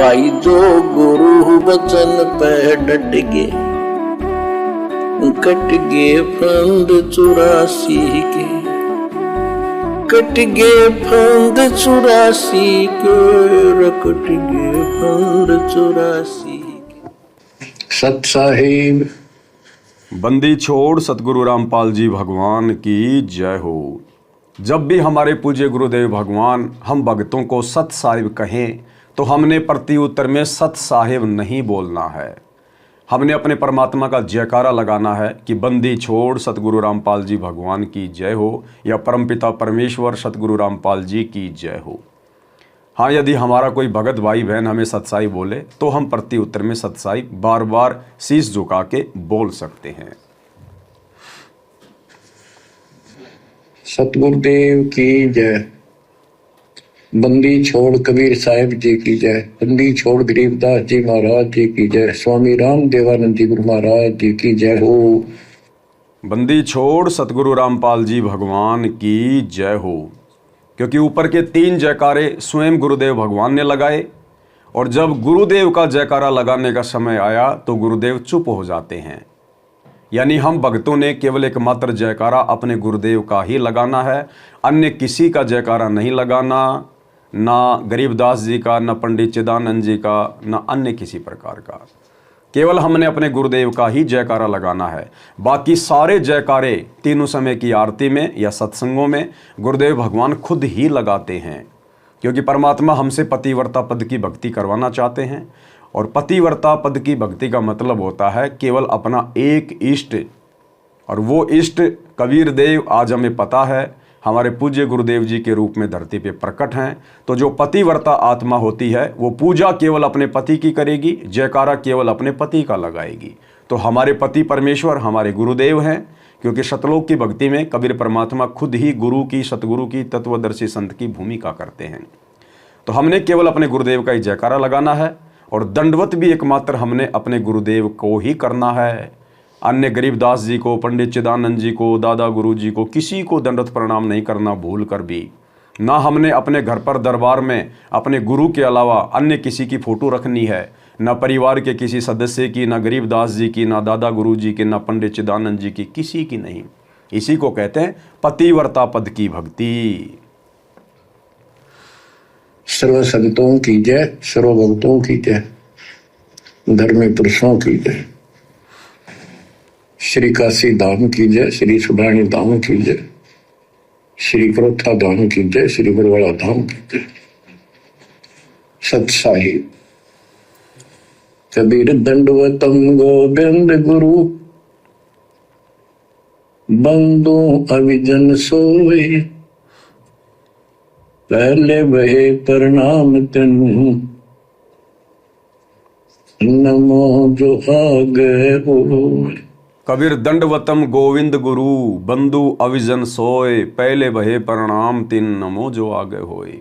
भाई जो गुरु वचन पे डट गे, कट गे फंद 84 के, कट गे फंद 84 के, कट गे फंद 84 के। सत साहिब बंदी छोड़ सतगुरु रामपाल जी भगवान की जय हो। जब भी हमारे पूज्य गुरुदेव भगवान हम भक्तों को सत साहिब कहें तो हमने प्रति उत्तर में सत साहिब नहीं बोलना है। हमने अपने परमात्मा का जयकारा लगाना है कि बंदी छोड़ सतगुरु रामपाल जी भगवान की जय हो या परमपिता परमेश्वर सतगुरु रामपाल जी की जय हो। हाँ, यदि हमारा कोई भगत भाई बहन हमें सतसाई बोले तो हम प्रति उत्तर में सतसाई बार बार शीश झुका के बोल सकते हैं। सतगुरुदेव की जय। बंदी छोड़ कबीर साहिब जी की जय। बंदी छोड़ गरीबदास जी महाराज जी की जय। स्वामी राम देवानंद जी गुरु महाराज जी की जय हो। बंदी छोड़ सतगुरु रामपाल जी भगवान की जय हो। क्योंकि ऊपर के 3 जयकारे स्वयं गुरुदेव भगवान ने लगाए और जब गुरुदेव का जयकारा लगाने का समय आया तो गुरुदेव चुप हो जाते हैं। यानी हम भक्तों ने केवल एकमात्र जयकारा अपने गुरुदेव का ही लगाना है, अन्य किसी का जयकारा नहीं लगाना, ना गरीबदास जी का, ना पंडित चिदानंद जी का, ना अन्य किसी प्रकार का। केवल हमने अपने गुरुदेव का ही जयकारा लगाना है। बाकी सारे जयकारे तीनों समय की आरती में या सत्संगों में गुरुदेव भगवान खुद ही लगाते हैं, क्योंकि परमात्मा हमसे पतिव्रता पद की भक्ति करवाना चाहते हैं। और पतिव्रता पद की भक्ति का मतलब होता है केवल अपना एक इष्ट, और वो इष्ट कबीर देव आज हमें पता है हमारे पूज्य गुरुदेव जी के रूप में धरती पे प्रकट हैं। तो जो पतिव्रता आत्मा होती है वो पूजा केवल अपने पति की करेगी, जयकारा केवल अपने पति का लगाएगी। तो हमारे पति परमेश्वर हमारे गुरुदेव हैं, क्योंकि शतलोक की भक्ति में कबीर परमात्मा खुद ही गुरु की, सतगुरु की, तत्वदर्शी संत की भूमिका करते हैं। तो हमने केवल अपने गुरुदेव का ही जयकारा लगाना है और दंडवत भी एकमात्र हमने अपने गुरुदेव को ही करना है। अन्य गरीबदास जी को, पंडित चिदानंद जी को, दादा गुरु जी को, किसी को दंडवत प्रणाम नहीं करना भूल कर भी। ना हमने अपने घर पर दरबार में अपने गुरु के अलावा अन्य किसी की फोटो रखनी है, ना परिवार के किसी सदस्य की, ना गरीबदास जी की, ना दादा गुरु जी की, ना पंडित चिदानंद जी की, किसी की नहीं। इसी को कहते हैं पतिव्रता पद की भक्ति। सर्व संतों की जय, सर्व भक्तों की जय, धर्मी पुरुषों की जय। श्री काशी धाम की जय, श्री सुब्राणी धाम की जय, श्री क्रोथा धाम की जय, श्री बरवाड़ा धाम की जय। सत साहिब। कबीर दंडवतम गोविंद गुरु, बंदो अविजन सोए, पहले वहे प्रणाम तेनु, नमो जो आगे हो। कबीर दंडवतम गोविंद गुरु, बंधु अविजन सोए, पहले बहे प्रणाम तिन, नमो जो आगे होए।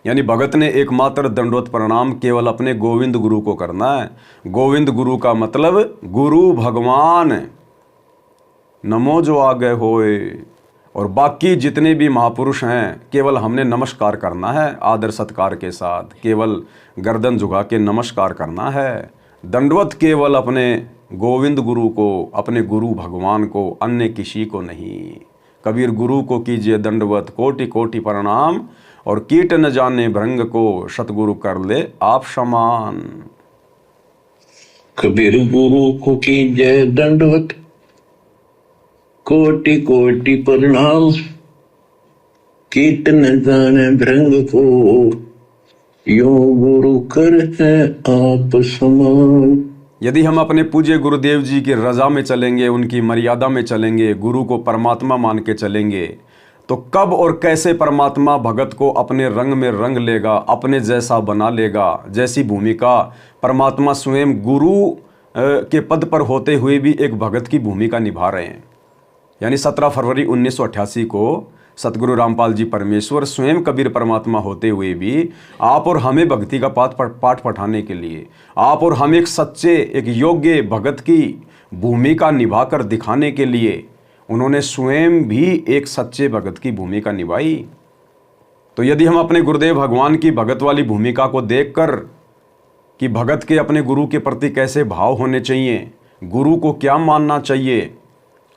यानी भगत ने एकमात्र दंडवत प्रणाम केवल अपने गोविंद गुरु को करना है। गोविंद गुरु का मतलब गुरु भगवान, नमो जो आगे होए। और बाकी जितने भी महापुरुष हैं केवल हमने नमस्कार करना है आदर सत्कार के साथ, केवल गर्दन झुका के नमस्कार करना है। दंडवत केवल अपने गोविंद गुरु को, अपने गुरु भगवान को, अन्य किसी को नहीं। कबीर गुरु को कीजिए दंडवत, कोटि कोटि प्रणाम, और कीट न जाने भृंग को, सतगुरु कर ले आप समान। कबीर गुरु को कीजिए दंडवत, कोटि कोटि प्रणाम, कीट न जाने भृंग को, यो गुरु कर है आप समान। यदि हम अपने पूज्य गुरुदेव जी की रजा में चलेंगे, उनकी मर्यादा में चलेंगे, गुरु को परमात्मा मान के चलेंगे, तो कब और कैसे परमात्मा भगत को अपने रंग में रंग लेगा, अपने जैसा बना लेगा। जैसी भूमिका परमात्मा स्वयं गुरु के पद पर होते हुए भी एक भगत की भूमिका निभा रहे हैं। यानी 17 फरवरी 1988 को सतगुरु रामपाल जी परमेश्वर स्वयं कबीर परमात्मा होते हुए भी आप और हमें भक्ति का पाठ पढ़ाने के लिए, आप और हम एक सच्चे, एक योग्य भगत की भूमिका निभाकर दिखाने के लिए उन्होंने स्वयं भी एक सच्चे भगत की भूमिका निभाई। तो यदि हम अपने गुरुदेव भगवान की भगत वाली भूमिका को देखकर कि भगत के अपने गुरु के प्रति कैसे भाव होने चाहिए, गुरु को क्या मानना चाहिए।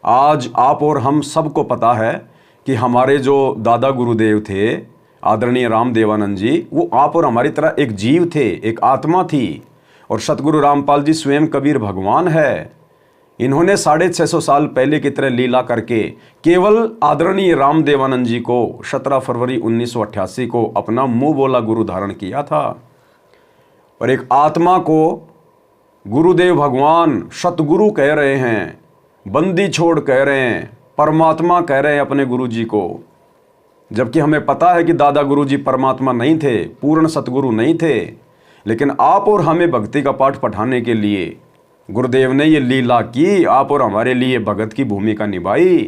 आज आप और हम सबको पता है कि हमारे जो दादा गुरुदेव थे आदरणीय रामदेवानंद जी, वो आप और हमारी तरह एक जीव थे, एक आत्मा थी। और सतगुरु रामपाल जी स्वयं कबीर भगवान है। इन्होंने 650 साल पहले की तरह लीला करके केवल आदरणीय रामदेवानंद जी को 17 फरवरी 1988 को अपना मुंह बोला गुरु धारण किया था। और एक आत्मा को गुरुदेव भगवान सतगुरु कह रहे हैं, बंदी छोड़ कह रहे हैं, परमात्मा कह रहे हैं अपने गुरु जी को। जबकि हमें पता है कि दादा गुरु जी परमात्मा नहीं थे, पूर्ण सतगुरु नहीं थे। लेकिन आप और हमें भक्ति का पाठ पढ़ाने के लिए गुरुदेव ने ये लीला की, आप और हमारे लिए भगत की भूमिका निभाई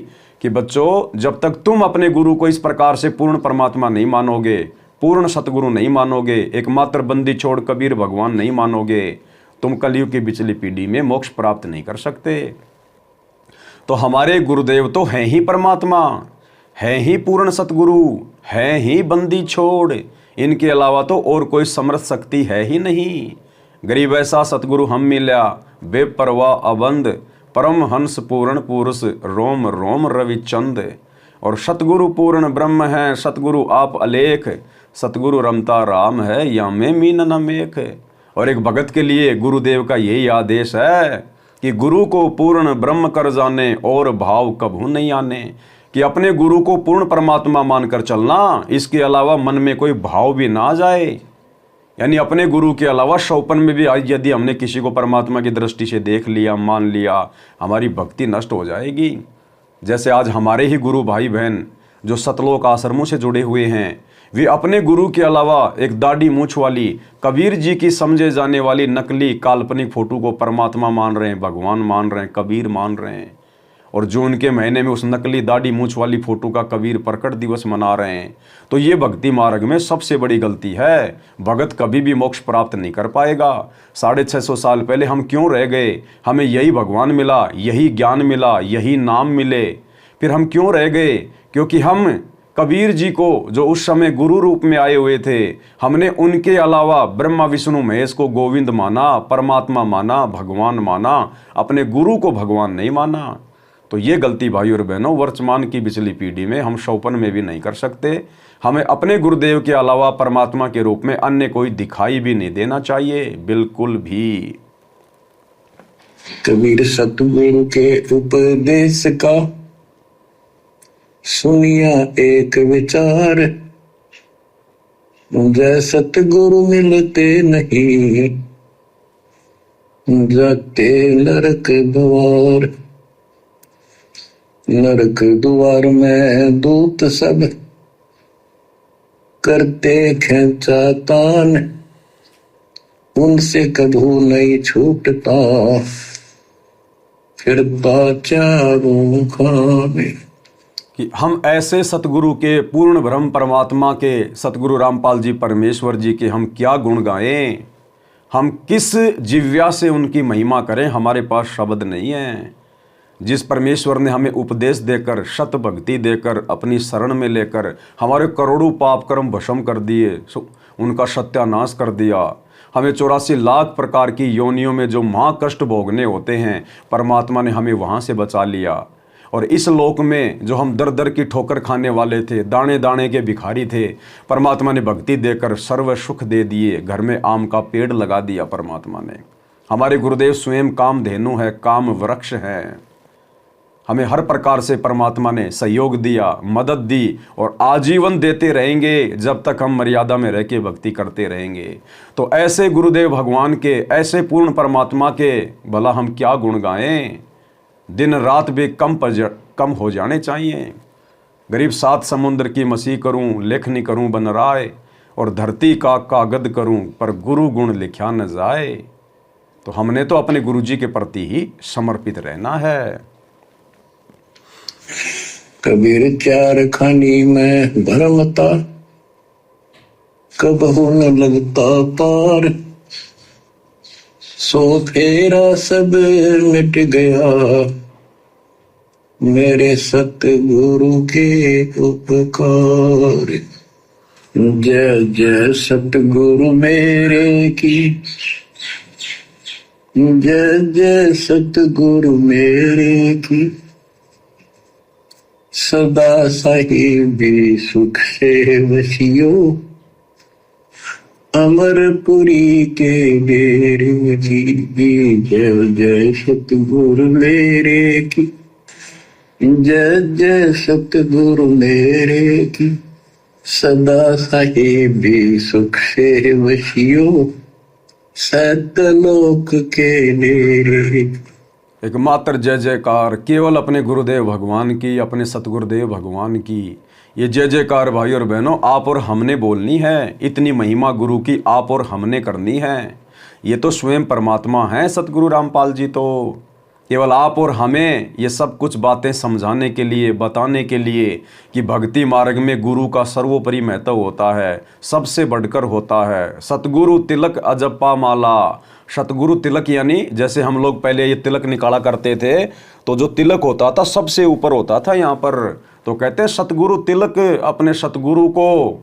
कि बच्चों, जब तक तुम अपने गुरु को इस प्रकार से पूर्ण परमात्मा नहीं मानोगे, पूर्ण सतगुरु नहीं मानोगे, एकमात्र बंदी छोड़ कबीर भगवान नहीं मानोगे, तुम कलयुग की पिछली पीढ़ी में मोक्ष प्राप्त नहीं कर सकते। तो हमारे गुरुदेव तो हैं ही परमात्मा, हैं ही पूर्ण सतगुरु, हैं ही बंदी छोड़। इनके अलावा तो और कोई समर्थ शक्ति है ही नहीं। गरीब ऐसा सतगुरु हम मिल्या, बेपरवाह अबंध, परम हंस पूर्ण पुरुष, रोम रोम रविचंद। और सतगुरु पूर्ण ब्रह्म है, सतगुरु आप अलेख, सतगुरु रमता राम है, या में मीन न मेख। और एक भगत के लिए गुरुदेव का यही आदेश है कि गुरु को पूर्ण ब्रह्म कर जाने और भाव कभू नहीं आने, कि अपने गुरु को पूर्ण परमात्मा मानकर चलना, इसके अलावा मन में कोई भाव भी ना जाए। यानी अपने गुरु के अलावा शौपन में भी यदि हमने किसी को परमात्मा की दृष्टि से देख लिया, मान लिया, हमारी भक्ति नष्ट हो जाएगी। जैसे आज हमारे ही गुरु भाई बहन जो सतलोक आश्रमों से जुड़े हुए हैं, वे अपने गुरु के अलावा एक दाढ़ी मूछ वाली कबीर जी की समझे जाने वाली नकली काल्पनिक फोटो को परमात्मा मान रहे हैं, भगवान मान रहे हैं, कबीर मान रहे हैं। और जून के महीने में उस नकली दाढ़ी मूछ वाली फोटो का कबीर प्रकट दिवस मना रहे हैं। तो ये भक्ति मार्ग में सबसे बड़ी गलती है। भगत कभी भी मोक्ष प्राप्त नहीं कर पाएगा। 650 साल पहले हम क्यों रह गए? हमें यही भगवान मिला, यही ज्ञान मिला, यही नाम मिले, फिर हम क्यों रह गए? क्योंकि हम कबीर जी को जो उस समय गुरु रूप में आए हुए थे, हमने उनके अलावा ब्रह्मा विष्णु महेश को गोविंद माना, परमात्मा माना, भगवान माना, अपने गुरु को भगवान नहीं माना। तो ये गलती भाई और बहनों वर्तमान की पिछली पीढ़ी में हम शौपन में भी नहीं कर सकते। हमें अपने गुरुदेव के अलावा परमात्मा के रूप में अन्य कोई दिखाई भी नहीं देना चाहिए, बिल्कुल भी। कबीर सतगुरु के उपदेश का सुनिया एक विचार, जय सतगुरु मिलते नहीं, जाते नरक द्वार। नरक द्वार में दूत सब करते खेचा तान, उनसे कभू नहीं छूटता, फिरता चारों खाने। कि हम ऐसे सतगुरु के, पूर्ण ब्रह्म परमात्मा के सतगुरु रामपाल जी परमेश्वर जी के हम क्या गुण गाएं? हम किस जिव्या से उनकी महिमा करें? हमारे पास शब्द नहीं है। जिस परमेश्वर ने हमें उपदेश देकर, शत भक्ति देकर, अपनी शरण में लेकर हमारे करोड़ों पाप कर्म भस्म कर दिए, उनका सत्यानाश कर दिया। हमें 84 लाख प्रकार की योनियों में जो महाकष्ट भोगने होते हैं, परमात्मा ने हमें वहाँ से बचा लिया। और इस लोक में जो हम दर दर की ठोकर खाने वाले थे, दाने दाने के भिखारी थे, परमात्मा ने भक्ति देकर सर्व सुख दे दिए। घर में आम का पेड़ लगा दिया परमात्मा ने। हमारे गुरुदेव स्वयं कामधेनु है, काम वृक्ष है। हमें हर प्रकार से परमात्मा ने सहयोग दिया, मदद दी, और आजीवन देते रहेंगे जब तक हम मर्यादा में रह के भक्ति करते रहेंगे। तो ऐसे गुरुदेव भगवान के, ऐसे पूर्ण परमात्मा के भला हम क्या गुण गाएं? दिन रात भी कम हो जाने चाहिए। गरीब 7 समुद्र की मसीह करूं, लेखनी करूं बन राय, और धरती का कागद करूं, पर गुरु गुण लिखा न जाए। तो हमने तो अपने गुरु जी के प्रति ही समर्पित रहना है। कबीर चार खानी में भरमता, कबहू न लगता पार, सो फेरा सब मिट गया, मेरे सतगुरु के उपकार। जय जय सतगुरु मेरे की, जय जय सतगुरु मेरे की सदा साहिबी सुख से वसियो अमरपुरी के डेरे की जय जय सतगुरु मेरे की जय जय सतगुरु मेरे की सदा साहिबी सुख से वसियो सतलोक के डेरे। एकमात्र जय जयकार केवल अपने गुरुदेव भगवान की, अपने सतगुरुदेव भगवान की। ये जय जयकार भाई और बहनों आप और हमने बोलनी है। इतनी महिमा गुरु की आप और हमने करनी है। ये तो स्वयं परमात्मा हैं सतगुरु रामपाल जी, तो केवल आप और हमें ये सब कुछ बातें समझाने के लिए, बताने के लिए कि भक्ति मार्ग में गुरु का सर्वोपरि महत्व होता है, सबसे बढ़कर होता है। सतगुरु तिलक अजप्पा माला। सतगुरु तिलक यानी जैसे हम लोग पहले ये तिलक निकाला करते थे, तो जो तिलक होता था सबसे ऊपर होता था यहाँ पर। तो कहते हैं सतगुरु तिलक, अपने सतगुरु को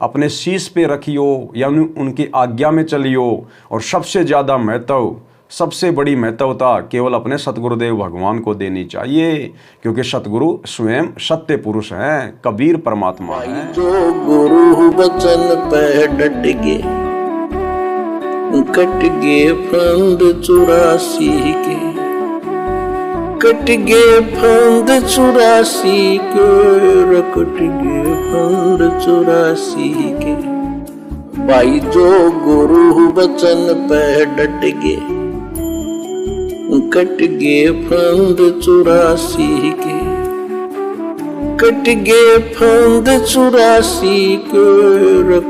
अपने शीश पे रखियो, यानी उनकी आज्ञा में चलियो। और सबसे ज़्यादा महत्व, सबसे बड़ी महत्वता केवल अपने सतगुरुदेव भगवान को देनी चाहिए, क्योंकि सतगुरु स्वयं सत्य पुरुष हैं, कबीर परमात्मा हैं। जो गुरु बचन पे डट गे, कट गे फंद 84 के, कट गे फंद 84 के, कट गे फंद 84 के। भाई जो गुरु बचन पे डट गे, कट गे फंद 84 के, कट गे फंद 84 के,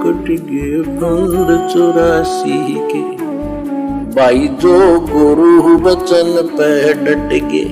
कट गे फंद 84 के। भाई जो गुरु बचन पे डट गे,